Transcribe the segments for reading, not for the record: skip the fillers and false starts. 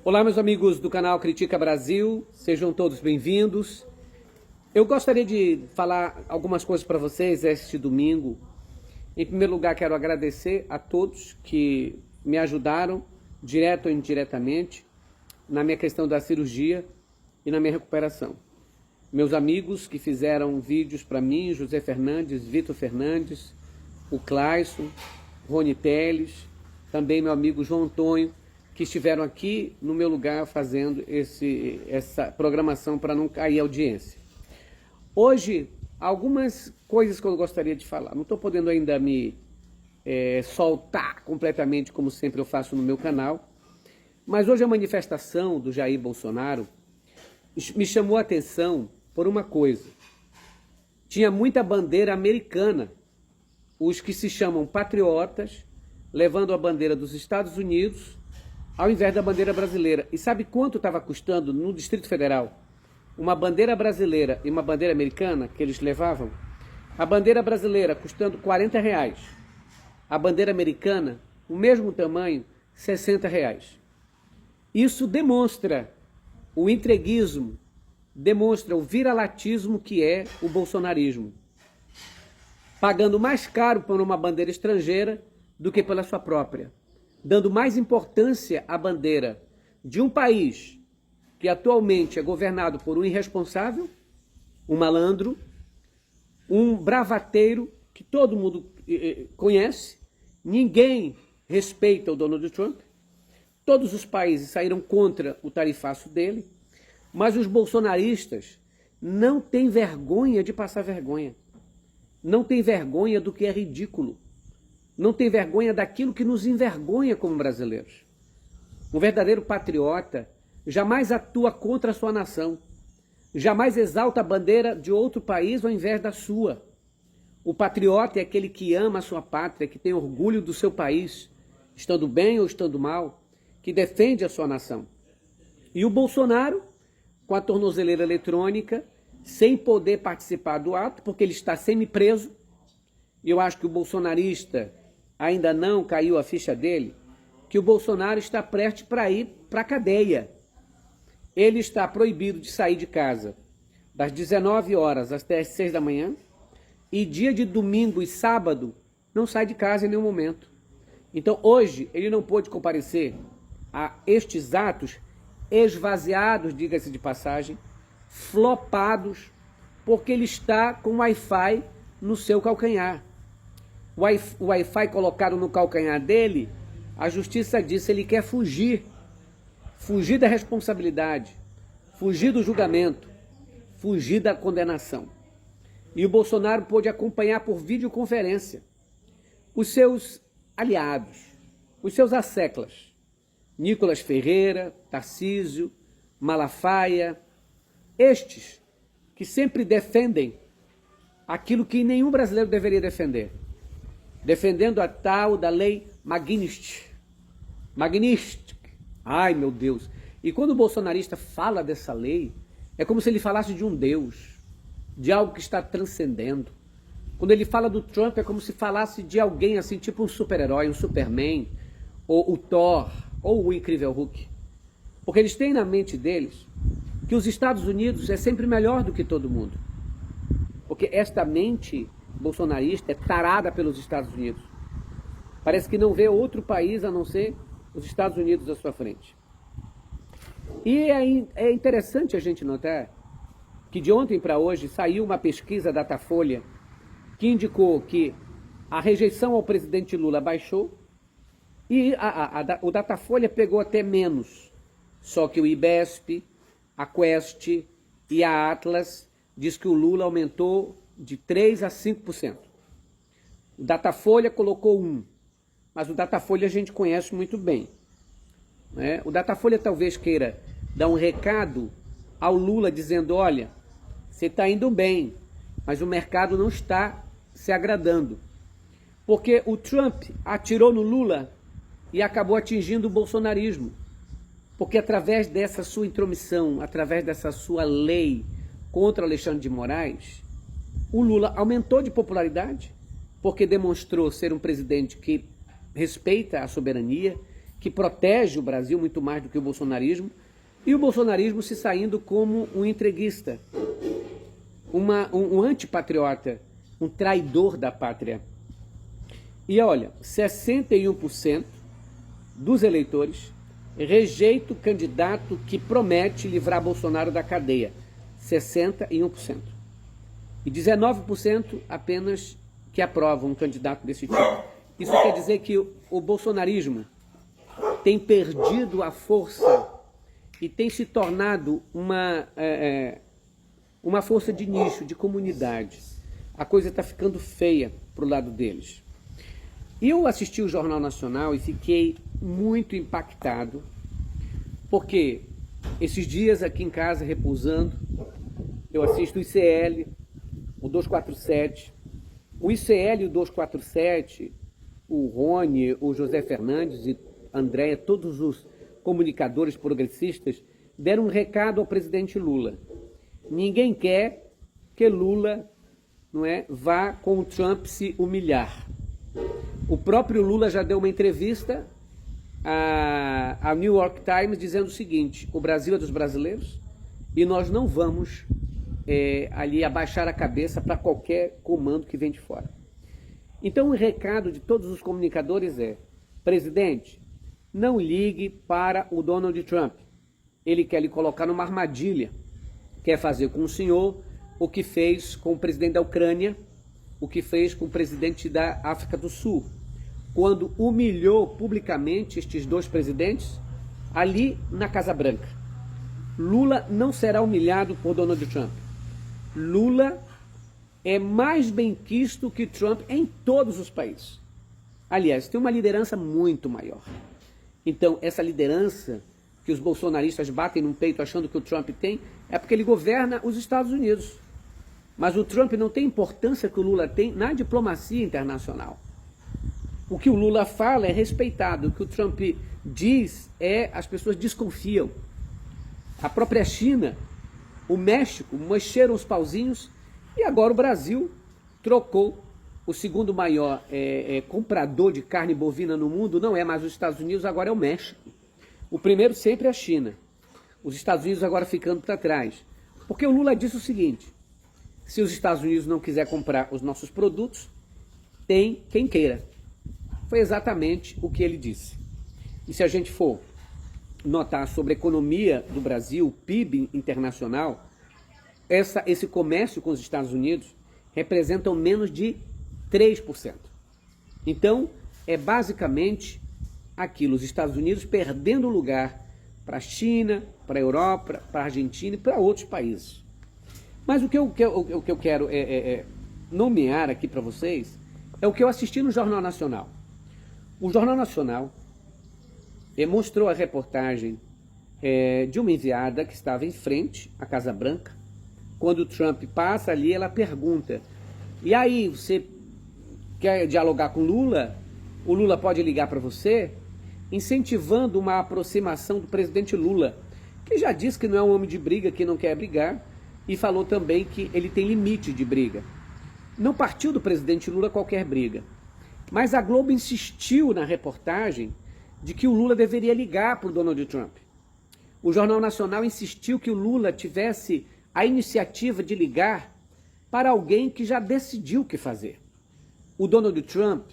Olá, meus amigos do canal Critica Brasil, sejam todos bem-vindos. Eu gostaria de falar algumas coisas para vocês este domingo. Em primeiro lugar, quero agradecer a todos que me ajudaram, direto ou indiretamente, na minha questão da cirurgia e na minha recuperação. Meus amigos que fizeram vídeos para mim, José Fernandes, Vitor Fernandes, o Clayson, Rony Teles, também meu amigo João Antônio, que estiveram aqui no meu lugar fazendo essa programação para não cair a audiência. Hoje, algumas coisas que eu gostaria de falar. Não estou podendo ainda me soltar completamente, como sempre eu faço no meu canal, mas hoje a manifestação do Jair Bolsonaro me chamou a atenção por uma coisa. Tinha muita bandeira americana, os que se chamam patriotas, levando a bandeira dos Estados Unidos, ao invés da bandeira brasileira. E sabe quanto estava custando no Distrito Federal uma bandeira brasileira e uma bandeira americana que eles levavam? A bandeira brasileira custando R$40, a bandeira americana, o mesmo tamanho, R$60. Isso demonstra o entreguismo, demonstra o viralatismo que é o bolsonarismo, pagando mais caro por uma bandeira estrangeira do que pela sua própria, dando mais importância à bandeira de um país que atualmente é governado por um irresponsável, um malandro, um bravateiro que todo mundo conhece, ninguém respeita o Donald Trump, todos os países saíram contra o tarifaço dele, mas os bolsonaristas não têm vergonha de passar vergonha, não têm vergonha do que é ridículo, não tem vergonha daquilo que nos envergonha como brasileiros. Um verdadeiro patriota jamais atua contra a sua nação, jamais exalta a bandeira de outro país ao invés da sua. O patriota é aquele que ama a sua pátria, que tem orgulho do seu país, estando bem ou estando mal, que defende a sua nação. E o Bolsonaro, com a tornozeleira eletrônica, sem poder participar do ato, porque ele está semi-preso, e eu acho que o bolsonarista ainda não caiu a ficha dele, que o Bolsonaro está prestes para ir para a cadeia. Ele está proibido de sair de casa das 19 horas até as 6 da manhã, e dia de domingo e sábado não sai de casa em nenhum momento. Então hoje ele não pôde comparecer a estes atos esvaziados, diga-se de passagem, flopados, porque ele está com Wi-Fi no seu calcanhar. O Wi-Fi colocado no calcanhar dele, a justiça disse, ele quer fugir da responsabilidade, fugir do julgamento, fugir da condenação. E o Bolsonaro pôde acompanhar por videoconferência os seus aliados, os seus asseclas, Nicolas Ferreira, Tarcísio, Malafaia, estes que sempre defendem aquilo que nenhum brasileiro deveria defender, defendendo a tal da lei Magnitsky. Ai, meu Deus. E quando o bolsonarista fala dessa lei, é como se ele falasse de um Deus, de algo que está transcendendo. Quando ele fala do Trump, é como se falasse de alguém assim, tipo um super-herói, um Superman, ou o Thor, ou o Incrível Hulk. Porque eles têm na mente deles que os Estados Unidos é sempre melhor do que todo mundo. Porque esta mente bolsonarista é tarada pelos Estados Unidos. Parece que não vê outro país a não ser os Estados Unidos à sua frente. E é interessante a gente notar que de ontem para hoje saiu uma pesquisa Datafolha que indicou que a rejeição ao presidente Lula baixou e o Datafolha pegou até menos. Só que o IBESP, a Quest e a Atlas diz que o Lula aumentou de 3% a 5%. O Datafolha colocou 1%, mas o Datafolha a gente conhece muito bem, né? O Datafolha talvez queira dar um recado ao Lula dizendo, olha, você está indo bem, mas o mercado não está se agradando. Porque o Trump atirou no Lula e acabou atingindo o bolsonarismo. Porque através dessa sua intromissão, através dessa sua lei contra Alexandre de Moraes, o Lula aumentou de popularidade, porque demonstrou ser um presidente que respeita a soberania, que protege o Brasil muito mais do que o bolsonarismo, e o bolsonarismo se saindo como um entreguista, um antipatriota, um traidor da pátria. E olha, 61% dos eleitores rejeita o candidato que promete livrar Bolsonaro da cadeia. 61%. E 19% apenas que aprovam um candidato desse tipo. Isso quer dizer que o bolsonarismo tem perdido a força e tem se tornado uma força de nicho, de comunidade. A coisa está ficando feia para o lado deles. E eu assisti o Jornal Nacional e fiquei muito impactado, porque esses dias aqui em casa, repousando, eu assisto o ICL, o 247. O ICL e o 247, o Rony, o José Fernandes e Andréia, todos os comunicadores progressistas, deram um recado ao presidente Lula. Ninguém quer que Lula, não é, vá com o Trump se humilhar. O próprio Lula já deu uma entrevista a New York Times dizendo o seguinte: o Brasil é dos brasileiros e nós não vamos ali abaixar a cabeça para qualquer comando que vem de fora. Então o recado de todos os comunicadores é: presidente, não ligue para o Donald Trump. Ele quer lhe colocar numa armadilha. Quer fazer com o senhor o que fez com o presidente da Ucrânia, o que fez com o presidente da África do Sul, quando humilhou publicamente estes dois presidentes ali na Casa Branca. Lula não será humilhado por Donald Trump. Lula é mais benquisto que Trump em todos os países. Aliás, tem uma liderança muito maior. Então, essa liderança que os bolsonaristas batem no peito achando que o Trump tem, é porque ele governa os Estados Unidos. Mas o Trump não tem a importância que o Lula tem na diplomacia internacional. O que o Lula fala é respeitado, o que o Trump diz as pessoas desconfiam. A própria China, o México, mexeram os pauzinhos e agora o Brasil trocou o segundo maior comprador de carne bovina no mundo, não é mais os Estados Unidos, agora é o México. O primeiro sempre é a China. Os Estados Unidos agora ficando para trás. Porque o Lula disse o seguinte: se os Estados Unidos não quiser comprar os nossos produtos, tem quem queira. Foi exatamente o que ele disse. E se a gente for notar sobre a economia do Brasil, o PIB internacional, esse comércio com os Estados Unidos representam menos de 3%. Então, é basicamente aquilo, os Estados Unidos perdendo lugar para a China, para a Europa, para a Argentina e para outros países. Mas o que eu quero nomear aqui para vocês é o que eu assisti no Jornal Nacional. O Jornal Nacional mostrou a reportagem de uma enviada que estava em frente à Casa Branca. Quando o Trump passa ali, ela pergunta: e aí, você quer dialogar com Lula? O Lula pode ligar para você? Incentivando uma aproximação do presidente Lula, que já disse que não é um homem de briga, que não quer brigar, e falou também que ele tem limite de briga. Não partiu do presidente Lula qualquer briga. Mas a Globo insistiu na reportagem de que o Lula deveria ligar para o Donald Trump. O Jornal Nacional insistiu que o Lula tivesse a iniciativa de ligar para alguém que já decidiu o que fazer. O Donald Trump,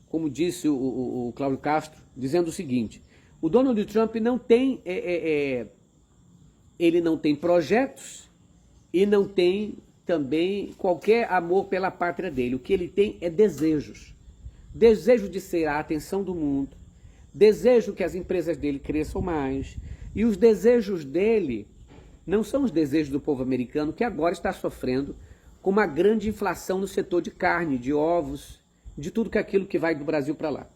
como disse o Cláudio Castro, dizendo o seguinte: o Donald Trump não tem, ele não tem projetos e não tem também qualquer amor pela pátria dele. O que ele tem é desejos. Desejo de ser a atenção do mundo, desejo que as empresas dele cresçam mais, e os desejos dele não são os desejos do povo americano, que agora está sofrendo com uma grande inflação no setor de carne, de ovos, de tudo aquilo que vai do Brasil para lá.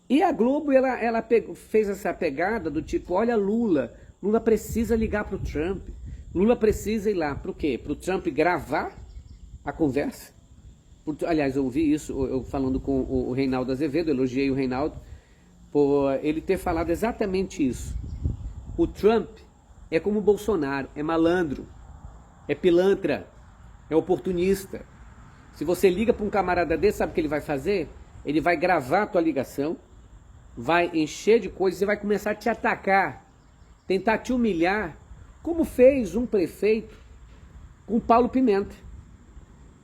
E a Globo ela fez essa pegada do tipo: olha, Lula precisa ligar para o Trump, Lula precisa ir lá. Para o quê? Para o Trump gravar a conversa? Aliás, eu ouvi isso eu falando com o Reinaldo Azevedo, elogiei o Reinaldo por ele ter falado exatamente isso. O Trump é como o Bolsonaro, é malandro, é pilantra, é oportunista. Se você liga para um camarada desse, sabe o que ele vai fazer? Ele vai gravar a tua ligação vai encher de coisas e vai começar a te atacar, tentar te humilhar, como fez um prefeito com Paulo Pimenta.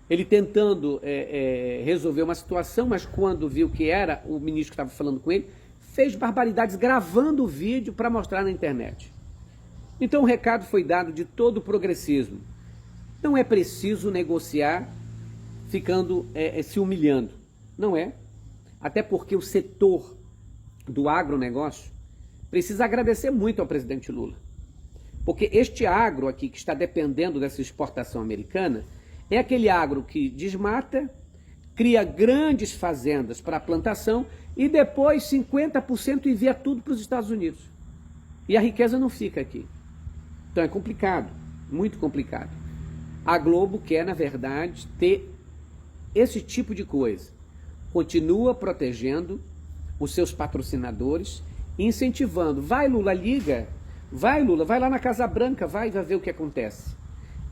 Ele tentando resolver uma situação, mas quando viu que era o ministro que estava falando com ele, fez barbaridades gravando o vídeo para mostrar na internet. Então o recado foi dado de todo o progressismo. Não é preciso negociar ficando se humilhando. Não é. Até porque o setor do agronegócio precisa agradecer muito ao presidente Lula. Porque este agro aqui que está dependendo dessa exportação americana é aquele agro que desmata, cria grandes fazendas para plantação e depois 50% envia tudo para os Estados Unidos. E a riqueza não fica aqui. Então é complicado, muito complicado. A Globo quer, na verdade, ter esse tipo de coisa. Continua protegendo os seus patrocinadores, incentivando. Vai, Lula, liga. Vai, Lula, vai lá na Casa Branca, vai ver o que acontece.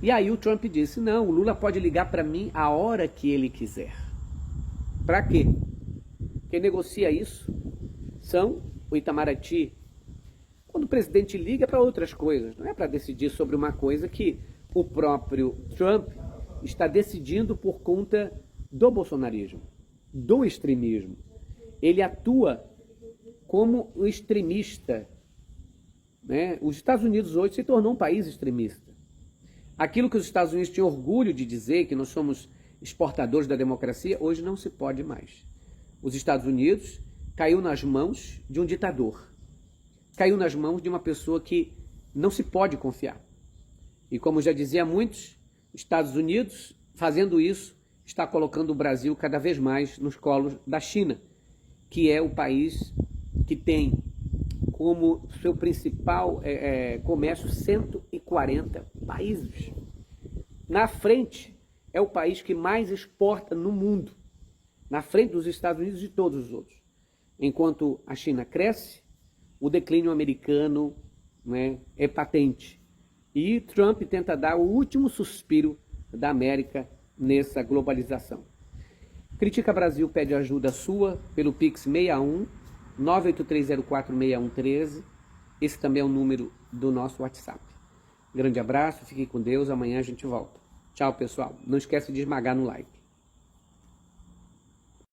E aí o Trump disse, não, o Lula pode ligar para mim a hora que ele quiser. Para quê? Quem negocia isso são o Itamaraty. Quando o presidente liga para outras coisas, não é para decidir sobre uma coisa que o próprio Trump está decidindo por conta do bolsonarismo, do extremismo. Ele atua como um extremista. Né? Os Estados Unidos hoje se tornou um país extremista. Aquilo que os Estados Unidos tinham orgulho de dizer, que nós somos exportadores da democracia, hoje não se pode mais. Os Estados Unidos caiu nas mãos de um ditador. Caiu nas mãos de uma pessoa que não se pode confiar. E como já dizia muitos, os Estados Unidos, fazendo isso, está colocando o Brasil cada vez mais nos colos da China, que é o país que tem como seu principal comércio 140 países. Na frente, é o país que mais exporta no mundo, na frente dos Estados Unidos e todos os outros. Enquanto a China cresce, o declínio americano, né, é patente. E Trump tenta dar o último suspiro da América nessa globalização. Critica Brasil pede ajuda sua pelo Pix 61 983046113. Esse também é o número do nosso WhatsApp. Grande abraço, fique com Deus, amanhã a gente volta. Tchau, pessoal. Não esquece de esmagar no like.